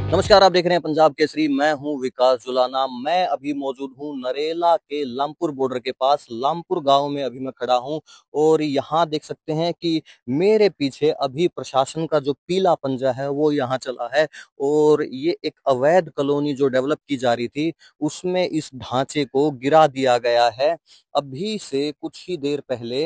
नमस्कार, आप देख रहे हैं पंजाब केसरी। मैं हूं विकास जुलाना। मैं अभी मौजूद हूं नरेला के लामपुर बॉर्डर के पास। लामपुर गांव में अभी मैं खड़ा हूं और यहां देख सकते हैं कि मेरे पीछे अभी प्रशासन का जो पीला पंजा है वो यहां चला है और ये एक अवैध कॉलोनी जो डेवलप की जा रही थी उसमें इस ढांचे को गिरा दिया गया है। अभी से कुछ ही देर पहले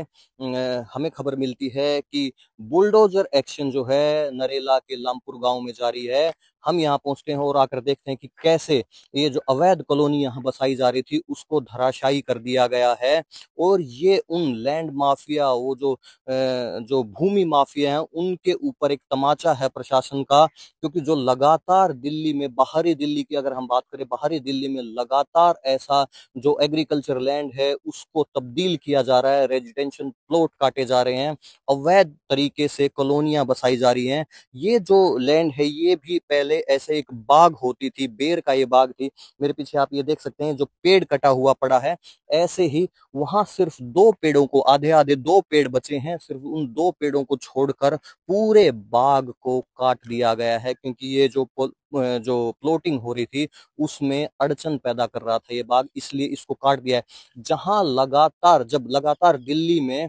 हमें खबर मिलती है कि बुलडोजर एक्शन जो है नरेला के लामपुर गांव में जारी है। हम यहाँ पहुंचते हैं और आकर देखते हैं कि कैसे ये जो अवैध कॉलोनी यहाँ बसाई जा रही थी उसको धराशायी कर दिया गया है। और ये उन लैंड माफिया, वो जो भूमि माफिया हैं, उनके ऊपर एक तमाचा है प्रशासन का। क्योंकि जो लगातार दिल्ली में, बाहरी दिल्ली की अगर हम बात करें, बाहरी दिल्ली में लगातार ऐसा जो एग्रीकल्चर लैंड है उसको तब्दील किया जा रहा है, रेजिडेंशियल प्लॉट काटे जा रहे हैं, अवैध तरीके से कॉलोनियां बसाई जा रही हैं। ये जो लैंड है ये भी पहले ऐसे एक बाग होती थी, बेर का ये बाग थी। मेरे पीछे आप ये देख सकते हैं जो पेड़ कटा हुआ पड़ा है। ऐसे ही वहां सिर्फ दो पेड़ों को, आधे आधे दो पेड़ बचे हैं, सिर्फ उन दो पेड़ों को छोड़कर पूरे बाग को काट दिया गया है। क्योंकि ये जो प्लॉटिंग हो रही थी उसमें अड़चन पैदा कर रहा था ये बाग, इसलिए इसको काट दिया है। जहां जब लगातार दिल्ली में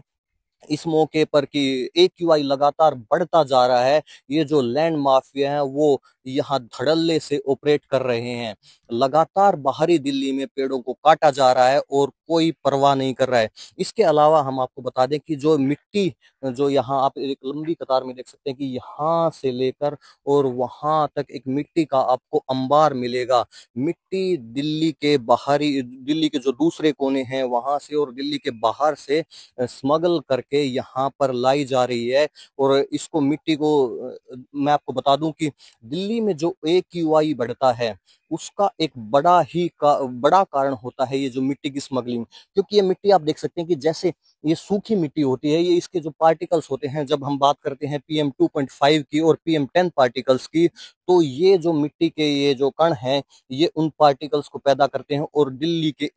इस मौके पर कि एक्यूआई लगातार बढ़ता जा रहा है, ये जो लैंड माफिया है वो यहाँ धड़ल्ले से ऑपरेट कर रहे हैं। लगातार बाहरी दिल्ली में पेड़ों को काटा जा रहा है और कोई परवाह नहीं कर रहा है। इसके अलावा हम आपको बता दें कि जो मिट्टी, जो यहाँ आप एक लंबी कतार में देख सकते हैं कि यहाँ से लेकर और वहां तक एक मिट्टी का आपको अंबार मिलेगा। मिट्टी दिल्ली के जो दूसरे कोने हैं वहां से और दिल्ली के बाहर से स्मगल करके यहाँ पर लाई जा रही है। और इसको मिट्टी को मैं आपको बता दूं कि दिल्ली में जो एक्यूआई बढ़ता है उसका एक बड़ा कारण होता है ये जो मिट्टी की स्मगलिंग। क्योंकि ये मिट्टी आप देख सकते हैं कि जैसे ये सूखी मिट्टी होती है, ये इसके जो पार्टिकल्स होते हैं, जब हम बात करते हैं PM2.5 की और PM10 पार्टिकल्स की, तो ये जो मिट्टी के ये जो कण हैं ये उन पार्टिकल्स को पैदा करते हैं और दिल्ली के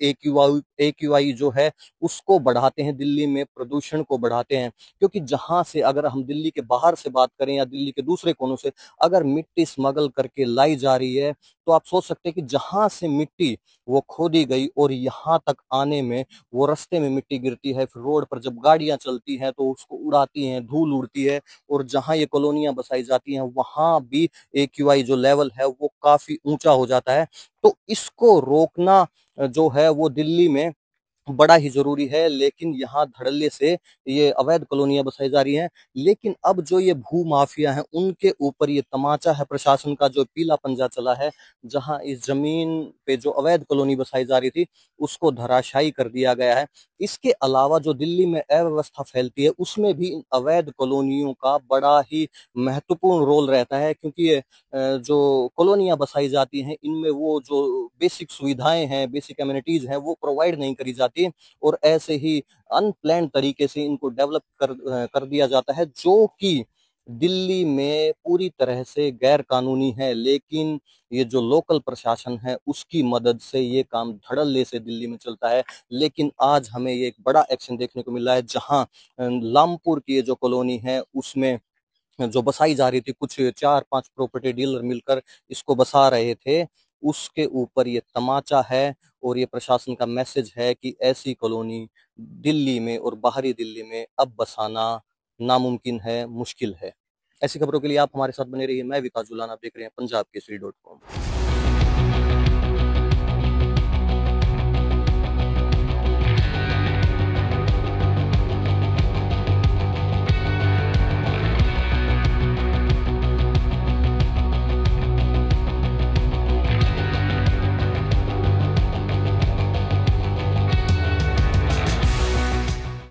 एक्यूआई जो है उसको बढ़ाते हैं, दिल्ली में प्रदूषण को बढ़ाते हैं। क्योंकि जहां से, अगर हम दिल्ली के बाहर से बात करें या दिल्ली के दूसरे कोनों से अगर मिट्टी स्मगल करके लाई जा रही है, तो आप सोच सकते हैं कि जहां से मिट्टी वो खोदी गई और यहाँ तक आने में वो रास्ते में मिट्टी गिरती है, फिर रोड पर जब गाड़ियां चलती हैं तो उसको उड़ाती हैं, धूल उड़ती है। और जहां ये कॉलोनियां बसाई जाती हैं वहां भी एक्यूआई जो लेवल है वो काफी ऊंचा हो जाता है। तो इसको रोकना जो है वो दिल्ली में बड़ा ही जरूरी है। लेकिन यहाँ धड़ल्ले से ये अवैध कॉलोनियां बसाई जा रही हैं। लेकिन अब जो ये भू माफिया हैं उनके ऊपर ये तमाचा है प्रशासन का, जो पीला पंजा चला है। जहां इस जमीन पे जो अवैध कॉलोनी बसाई जा रही थी उसको धराशायी कर दिया गया है। इसके अलावा जो दिल्ली में अव्यवस्था फैलती है उसमें भी इन अवैध कॉलोनियों का बड़ा ही महत्वपूर्ण रोल रहता है। क्योंकि ये जो कॉलोनियां बसाई जाती हैं इनमें वो जो बेसिक सुविधाएं हैं, बेसिक एमिनिटीज हैं, वो प्रोवाइड नहीं करी जाती और ऐसे ही अनप्लान्ड तरीके से इनको डेवलप कर दिया जाता है, जो कि दिल्ली में पूरी तरह से गैर कानूनी है। लेकिन ये जो लोकल प्रशासन है उसकी मदद से ये काम धड़ल्ले से दिल्ली में चलता है। लेकिन आज हमें ये एक बड़ा एक्शन देखने को मिला है, जहां लामपुर की ये जो कॉलोनी है उसमें जो बसाई जा रही थी, कुछ 4-5 प्रॉपर्टी डीलर मिलकर इसको बसा रहे थे, उसके ऊपर ये तमाचा है। और ये प्रशासन का मैसेज है कि ऐसी कॉलोनी दिल्ली में और बाहरी दिल्ली में अब बसाना नामुमकिन है, मुश्किल है। ऐसी खबरों के लिए आप हमारे साथ बने रहिए। मैं विकास जुलान, आप देख रहे हैं पंजाब केसरी.com।